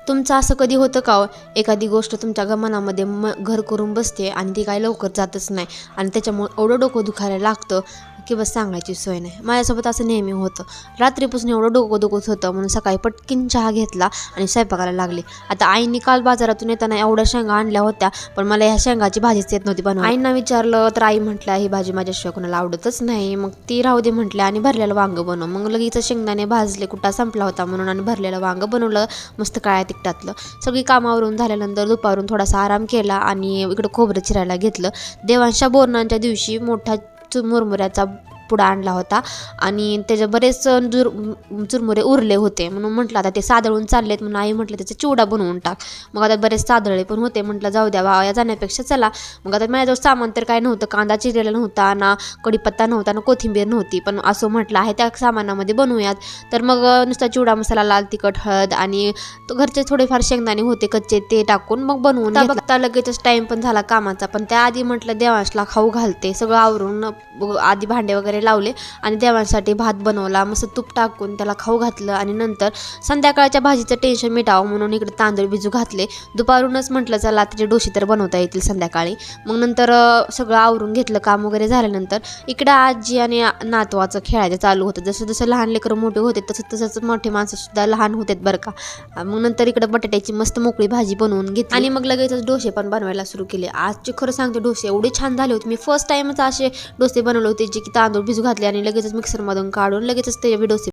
तुमचं असं कधी होतं का हो? एखादी गोष्ट तुमच्या मनामध्ये घर करून बसते आणि ती काय लवकर जातच नाही आणि त्याच्यामुळे एवढं डोकं दुखायला लागतं की बस सांगायची सोय नाही. माझ्यासोबत असं नेहमी होतं. रात्रीपासून एवढं डोकं दुखत होतं म्हणून सकाळी पटकन चहा घेतला आणि स्वयंपाकाला लागली. आता आईने काल बाजारातून येताना एवढ्या शेंगा आणल्या होत्या, पण मला ह्या शेंगाची भाजीच येत नव्हती बनवायला. आईंना विचारलं तर आई म्हटल्या ही भाजी माझ्याशिवाय कोणाला आवडतच नाही. मग ती राहू दे म्हटल्या आणि भरलेलं वांगं बनव. मग लगेच शेंगदाणे भाजले, कुठा संपला होता म्हणून आणि भरलेलं वांगं बनवलं मस्त काळ्या तिखटातलं. सगळी कामावरून झाल्यानंतर दुपारून थोडासा आराम केला आणि इकडं खोबरं चिरायला घेतलं. देवांच्या बोरणांच्या दिवशी मोठा मुरमुऱ्याचा पुडा आणला होता आणि त्याचे बरेच चुरमुरे उरले होते म्हणून म्हटलं आता ते सादळून चाललेत म्हणून आई म्हटलं त्याचा चिवडा बनवून टाक. मग आता बरेच सादळे पण होते, म्हटलं जाऊ द्या वाया जाण्यापेक्षा चला. मग आता माझ्याजवळ सामान तर काय नव्हतं, कांदा चिरलेला नव्हता ना, कढीपत्ता नव्हता ना, कोथिंबीर नव्हती, पण असं म्हटलं आहे त्या सामानामध्ये बनवूयात. तर मग नुसता चिवडा मसाला, लाल तिखट, हळद आणि घरचे थोडेफार शेंगदाणे होते कच्चे ते टाकून मग बनवून बघता लगेचच टाइम पण झाला कामाचा. पण त्याआधी म्हटलं देवांशला खाऊ घालते. सगळं आवरून आधी भांडे वगैरे लावले आणि देवांसाठी भात बनवला, मस्त तूप टाकून त्याला खाऊ घातलं आणि नंतर संध्याकाळच्या भाजीचं टेन्शन मिटावं म्हणून इकडे तांदूळ भिजू घातले. दुपारूनच म्हटलं चला त्याचे डोसे तर बनवता येतील संध्याकाळी. मग नंतर सगळं आवरून घेतलं. काम वगैरे झाल्यानंतर इकडं आजी आणि नातवाचं खेळायचं चालू होतं. जसं जसं लहान लेकरं मोठे होते तसं तसंच मोठे माणसं सुद्धा लहान होतात बरं का. मग नंतर इकडं बटाट्याची मस्त मोकळी भाजी बनवून घेतली आणि मग लगेचच डोसे पण बनवायला सुरू केले. आजचे खरं सांगते डोसे एवढे छान झाले होते. मी फर्स्ट टाइमच असे डोसे बनवले होते जे की तांदूळ भिजू घातले आणि लगेचच मिक्सरमधून काढून लगेचच ते डोसे